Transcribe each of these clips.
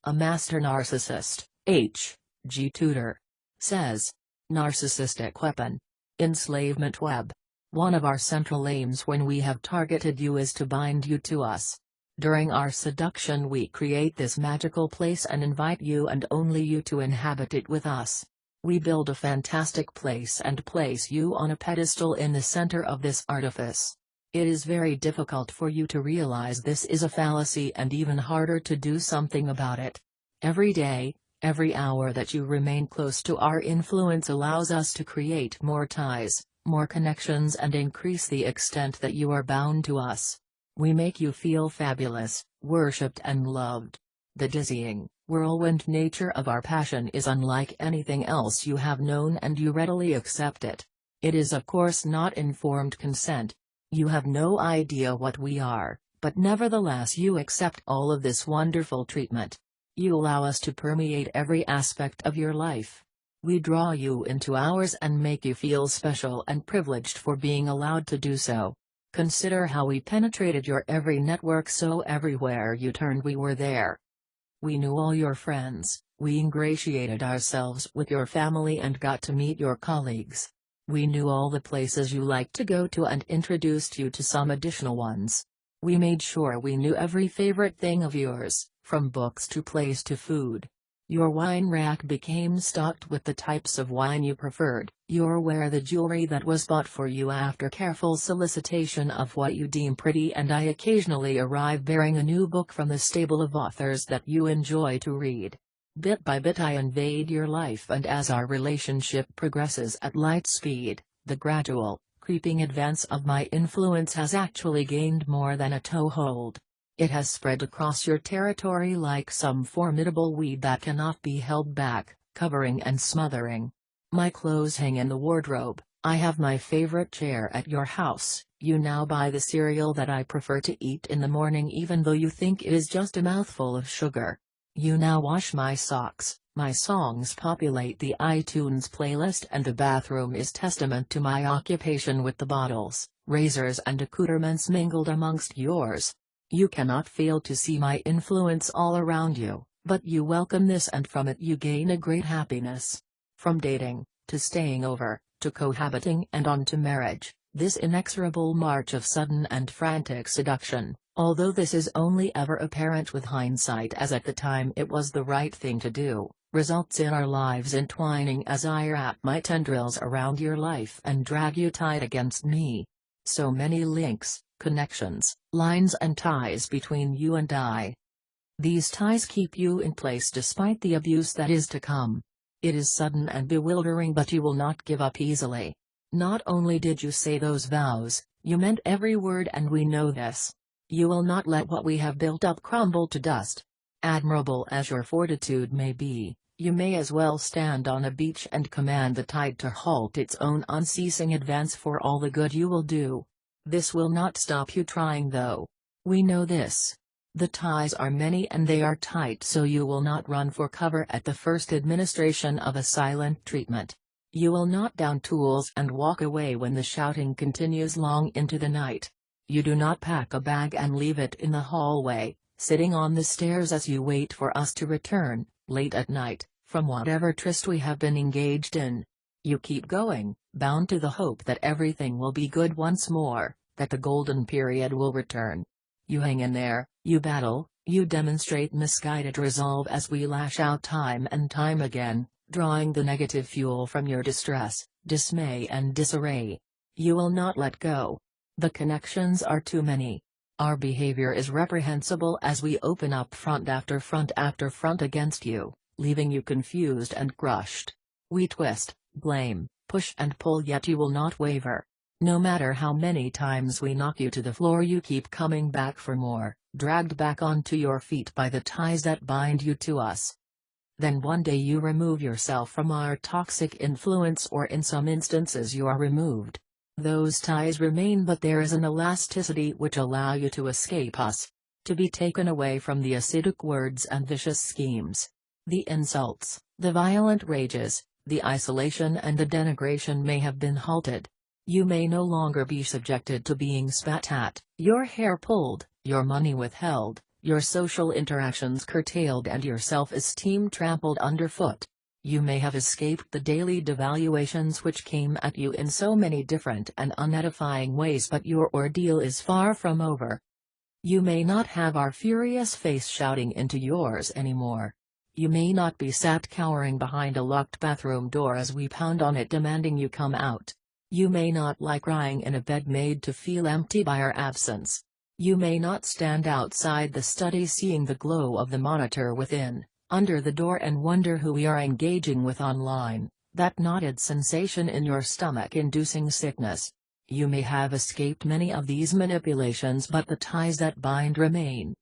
A master narcissist, H. G. Tudor, says, Narcissistic weapon. Enslavement web. One of our central aims when we have targeted you is to bind you to us. During our seduction we create this magical place and invite you and only you to inhabit it with us. We build a fantastic place and place you on a pedestal in the center of this artifice. It is very difficult for you to realize this is a fallacy and even harder to do something about it. Every day, every hour that you remain close to our influence allows us to create more ties, more connections and increase the extent that you are bound to us. We make you feel fabulous, worshipped and loved. The dizzying, whirlwind nature of our passion is unlike anything else you have known and you readily accept it. It is of course not informed consent. You have no idea what we are, but nevertheless you accept all of this wonderful treatment. You allow us to permeate every aspect of your life. We draw you into ours and make you feel special and privileged for being allowed to do so. Consider how we penetrated your every network so everywhere you turned we were there. We knew all your friends, we ingratiated ourselves with your family and got to meet your colleagues. We knew all the places you liked to go to and introduced you to some additional ones. We made sure we knew every favorite thing of yours, from books to plays to food. Your wine rack became stocked with the types of wine you preferred. You wear the jewelry that was bought for you after careful solicitation of what you deem pretty, and I occasionally arrive bearing a new book from the stable of authors that you enjoy to read. Bit by bit I invade your life, and as our relationship progresses at light speed, the gradual, creeping advance of my influence has actually gained more than a toehold. It has spread across your territory like some formidable weed that cannot be held back, covering and smothering. My clothes hang in the wardrobe, I have my favorite chair at your house, you now buy the cereal that I prefer to eat in the morning even though you think it is just a mouthful of sugar. You now wash my socks, my songs populate the iTunes playlist, and the bathroom is testament to my occupation with the bottles, razors and accoutrements mingled amongst yours. You cannot fail to see my influence all around you, but you welcome this and from it you gain a great happiness. From dating, to staying over, to cohabiting and on to marriage, this inexorable march of sudden and frantic seduction, although this is only ever apparent with hindsight as at the time it was the right thing to do, results in our lives entwining as I wrap my tendrils around your life and drag you tight against me. So many links, connections, lines and ties between you and I. These ties keep you in place despite the abuse that is to come. It is sudden and bewildering, but you will not give up easily. Not only did you say those vows, you meant every word, and we know this. You will not let what we have built up crumble to dust. Admirable as your fortitude may be, you may as well stand on a beach and command the tide to halt its own unceasing advance for all the good you will do. This will not stop you trying though. We know this. The ties are many and they are tight, so you will not run for cover at the first administration of a silent treatment. You will not down tools and walk away when the shouting continues long into the night. You do not pack a bag and leave it in the hallway, sitting on the stairs as you wait for us to return, late at night, from whatever tryst we have been engaged in. You keep going, bound to the hope that everything will be good once more, that the golden period will return. You hang in there, you battle, you demonstrate misguided resolve as we lash out time and time again, drawing the negative fuel from your distress, dismay and disarray. You will not let go. The connections are too many. Our behavior is reprehensible as we open up front after front after front against you, leaving you confused and crushed. We twist, blame, push and pull, yet you will not waver. No matter how many times we knock you to the floor, you keep coming back for more, dragged back onto your feet by the ties that bind you to us. Then one day you remove yourself from our toxic influence, or in some instances you are removed. Those ties remain, but there is an elasticity which allow you to escape us, to be taken away from the acidic words and vicious schemes. The insults, the violent rages, the isolation and the denigration may have been halted. You may no longer be subjected to being spat at, your hair pulled, your money withheld, your social interactions curtailed and your self-esteem trampled underfoot. You may have escaped the daily devaluations which came at you in so many different and unedifying ways, but your ordeal is far from over. You may not have our furious face shouting into yours anymore. You may not be sat cowering behind a locked bathroom door as we pound on it demanding you come out. You may not lie crying in a bed made to feel empty by our absence. You may not stand outside the study seeing the glow of the monitor within, under the door, and wonder who we are engaging with online, that knotted sensation in your stomach inducing sickness. You may have escaped many of these manipulations, but the ties that bind remain.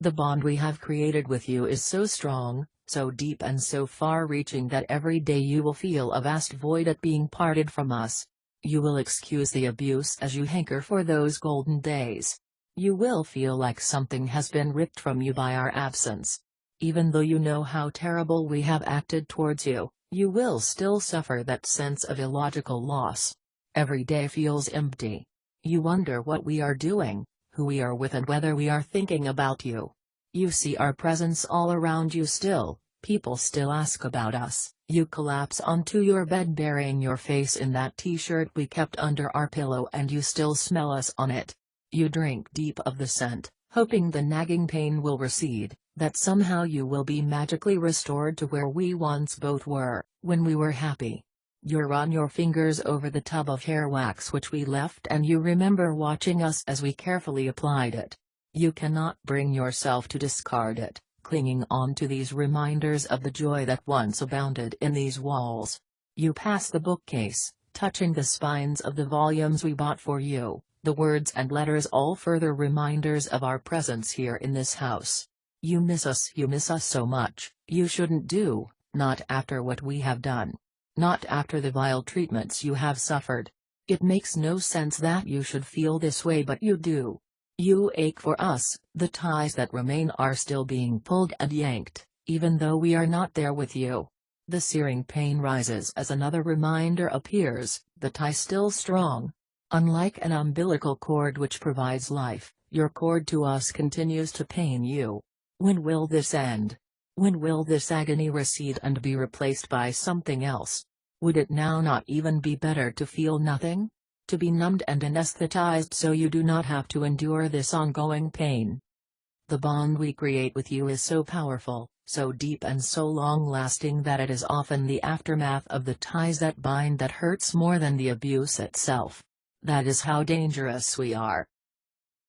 The bond we have created with you is so strong, so deep and so far-reaching that every day you will feel a vast void at being parted from us. You will excuse the abuse as you hanker for those golden days. You will feel like something has been ripped from you by our absence. Even though you know how terrible we have acted towards you, you will still suffer that sense of illogical loss. Every day feels empty. You wonder what we are doing, who we are with, and whether we are thinking about you. You see our presence all around you still, people still ask about us. You collapse onto your bed burying your face in that t-shirt we kept under our pillow, and you still smell us on it. You drink deep of the scent, hoping the nagging pain will recede, that somehow you will be magically restored to where we once both were, when we were happy. You run your fingers over the tub of hair wax which we left, and you remember watching us as we carefully applied it. You cannot bring yourself to discard it, clinging on to these reminders of the joy that once abounded in these walls. You pass the bookcase, touching the spines of the volumes we bought for you, the words and letters, all further reminders of our presence here in this house. You miss us so much. You shouldn't do, not after what we have done. Not after the vile treatments you have suffered. It makes no sense that you should feel this way, but you do. You ache for us. The ties that remain are still being pulled and yanked, even though we are not there with you. The searing pain rises as another reminder appears, the tie still strong. Unlike an umbilical cord which provides life, your cord to us continues to pain you. When will this end? When will this agony recede and be replaced by something else? Would it now not even be better to feel nothing? To be numbed and anesthetized so you do not have to endure this ongoing pain? The bond we create with you is so powerful, so deep and so long-lasting that it is often the aftermath of the ties that bind that hurts more than the abuse itself. That is how dangerous we are.